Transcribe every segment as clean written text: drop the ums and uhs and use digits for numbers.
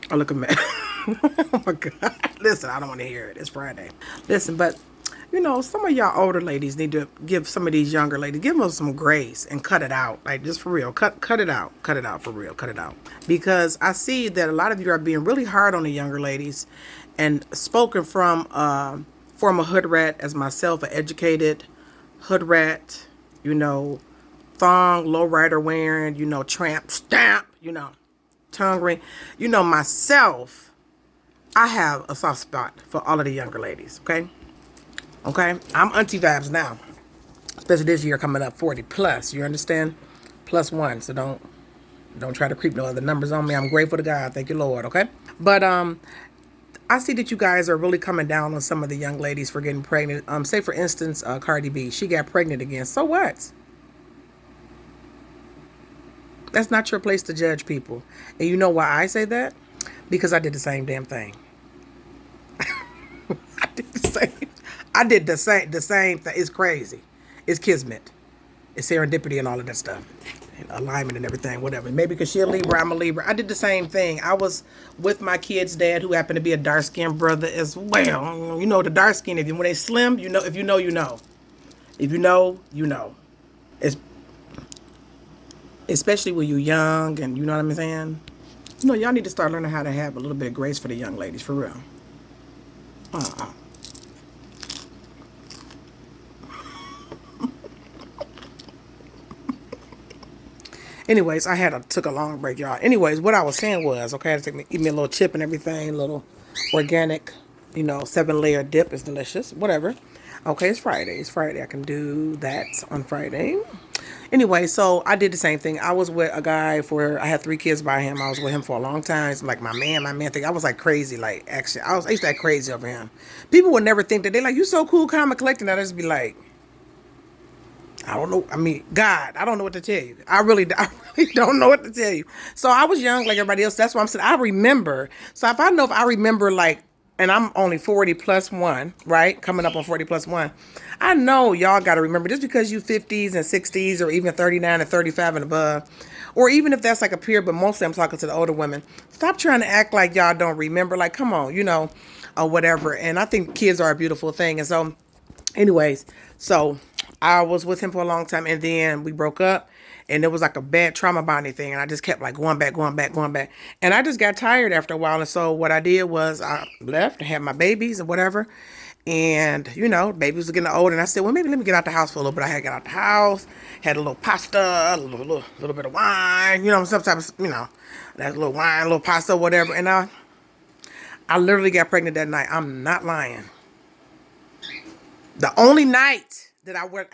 Oh, look at me. Oh my God. Listen, I don't want to hear it. It's Friday. Listen, but you know, some of y'all older ladies need to give some of these younger ladies, give them some grace and cut it out. Like, just for real. Cut it out. Cut it out for real. Cut it out. Because I see that a lot of you are being really hard on the younger ladies, and spoken from former hood rat as myself, an educated hood rat, you know, thong, lowrider wearing, you know, tramp stamp, you know, tongue ring. You know, myself, I have a soft spot for all of the younger ladies, okay? Okay? I'm auntie vibes now. Especially this year coming up 40 plus. You understand? Plus one. So don't try to creep no other numbers on me. I'm grateful to God. Thank you, Lord, okay? But I see that you guys are really coming down on some of the young ladies for getting pregnant. Say for instance, Cardi B, she got pregnant again. So what? That's not your place to judge people. And you know why I say that? Because I did the same damn thing. I did the same. I did the same thing. It's crazy. It's kismet. It's serendipity and all of that stuff. And alignment and everything, whatever. Maybe because she a Libra, I'm a Libra. I did the same thing. I was with my kid's dad, who happened to be a dark-skinned brother as well. You know, the dark skin, when they slim, you know, if you know, you know. If you know, you know. It's, especially when you're young and you know what I'm saying? You know, y'all need to start learning how to have a little bit of grace for the young ladies, for real. Uh-uh. Anyways, took a long break, y'all. Anyways, what I was saying was, okay, I had to eat me a little chip and everything, a little organic, you know, 7-layer dip is delicious, whatever. Okay, it's Friday. It's Friday. I can do that on Friday. Anyway, so I did the same thing. I was with a guy I had 3 kids by him. I was with him for a long time. It's like my man thing. I was like crazy, like actually, I used to act crazy over him. People would never think that they're like, you so cool, calm and collecting. I'd just be like, I don't know. I mean, God, I don't know what to tell you. I really don't know what to tell you. So I was young like everybody else. That's why I'm saying I remember. So if I remember like, and I'm only 40 plus one, right? Coming up on 40 plus one. I know y'all got to remember, just because you 50s and 60s or even 39 and 35 and above, or even if that's like a peer, but mostly I'm talking to the older women, stop trying to act like y'all don't remember. Like, come on, you know, or whatever. And I think kids are a beautiful thing. And so anyways, so I was with him for a long time, and then we broke up, and it was like a bad trauma bonding thing, and I just kept like going back, going back, going back, and I just got tired after a while, and so what I did was I left and had my babies and whatever, and you know, babies were getting old, and I said, well, maybe let me get out the house for a little bit. I had to get out the house, had a little pasta, a little bit of wine, you know, sometimes, you know, that little wine, a little pasta, whatever, and I literally got pregnant that night. I'm not lying. The only night that I went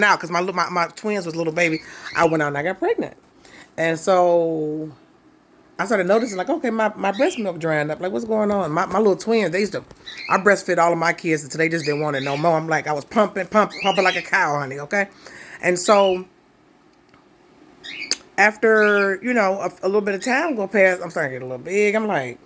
out, because my twins was little baby, I went out and I got pregnant. And so I started noticing, like, okay, my breast milk drying up. Like, what's going on? My little twins, I breastfed all of my kids until they just didn't want it no more. I'm like, I was pumping like a cow, honey, okay? And so after, you know, a little bit of time go past, I'm starting to get a little big. I'm like,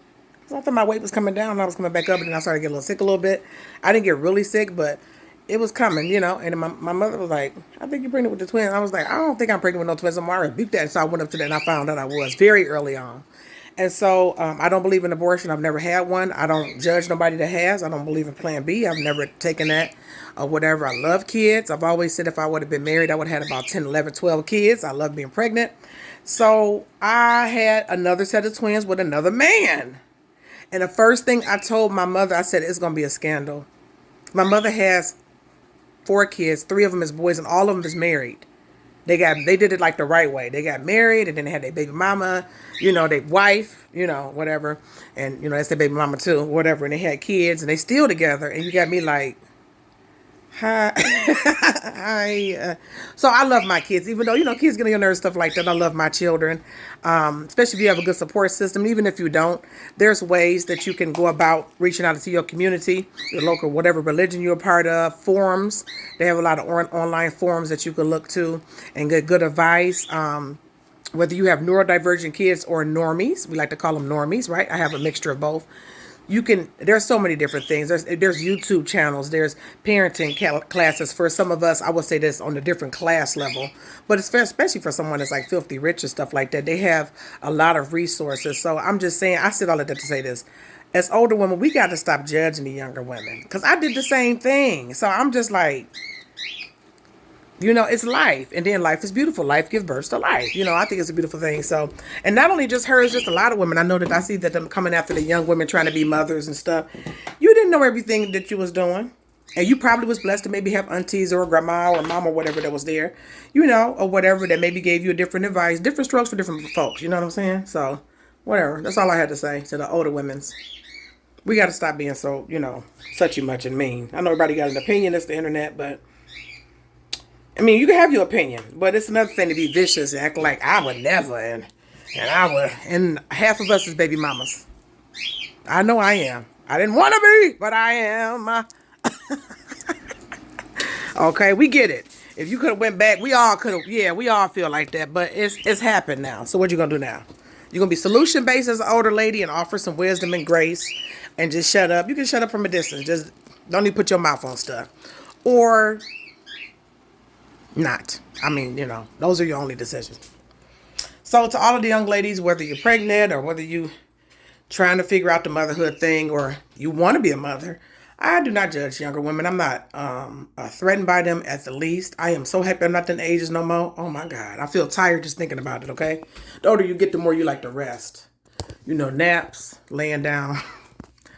so I thought my weight was coming down and I was coming back up, and then I started getting a little sick a little bit. I didn't get really sick, but it was coming, you know. And my mother was like, I think you're pregnant with the twins. I was like, I don't think I'm pregnant with no twins. I rebuked that. And so I went up to that and I found out I was very early on. And so I don't believe in abortion. I've never had one. I don't judge nobody that has. I don't believe in Plan B. I've never taken that or whatever. I love kids. I've always said if I would have been married, I would have had about 10, 11, 12 kids. I love being pregnant. So I had another set of twins with another man. And the first thing I told my mother, I said, it's going to be a scandal. My mother has 4 kids. 3 of them is boys and all of them is married. They did it like the right way. They got married and then they had their baby mama, you know, their wife, you know, whatever. And, you know, that's their baby mama too, whatever. And they had kids and they still together. And you got me like, hi. Hi. So I love my kids, even though, you know, kids get on your nerves, stuff like that. I love my children, especially if you have a good support system. Even if you don't, there's ways that you can go about reaching out to your community, your local, whatever religion you're a part of, forums. They have a lot of online forums that you can look to and get good advice. Whether you have neurodivergent kids or normies, we like to call them normies, right? I have a mixture of both. there's so many different things. There's YouTube channels, there's parenting classes for some of us. I would say this on a different class level, but it's especially for someone that's like filthy rich and stuff like that. They have a lot of resources. So I'm just saying, I said all of that to say this. As older women, we got to stop judging the younger women, because I did the same thing. So I'm just like, it's life. And then life is beautiful. Life gives birth to life. I think it's a beautiful thing. So, and not only just her, it's just a lot of women. I know that I see that them coming after the young women trying to be mothers and stuff. You didn't know everything that you was doing. And you probably was blessed to maybe have aunties or a grandma or mom or whatever that was there, or whatever that maybe gave you a different advice, different strokes for different folks. You know what I'm saying? So, whatever. That's all I had to say to the older women's. We got to stop being so, such much and mean. I know everybody got an opinion. It's the internet, but I mean, you can have your opinion, but it's another thing to be vicious and act like I would never, and I would, and half of us is baby mamas. I know I am. I didn't want to be, but I am. Okay, we get it. If you could have went back, we all could have. Yeah, we all feel like that, but it's happened now. So what you gonna do now? You're gonna be solution based as an older lady and offer some wisdom and grace, and just shut up. You can shut up from a distance. Just don't even put your mouth on stuff, or not. I mean, those are your only decisions. So to all of the young ladies, whether you're pregnant or whether you trying to figure out the motherhood thing or you want to be a mother, I do not judge younger women. I'm not threatened by them at the least. I am so happy I'm not in ages no more. Oh my God. I feel tired just thinking about it, okay? The older you get, the more you like to rest. Naps, laying down,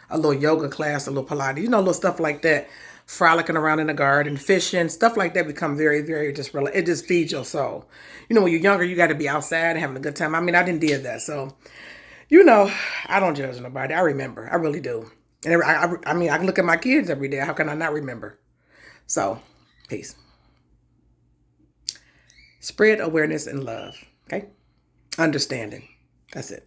a little yoga class, a little Pilates, little stuff like that. Frolicking around in the garden, fishing, stuff like that become very, very it just feeds your soul. When you're younger, you got to be outside and having a good time. I mean, I didn't did that. So, I don't judge nobody. I remember. I really do. And I mean, I can look at my kids every day. How can I not remember? So, peace. Spread awareness and love. Okay? Understanding. That's it.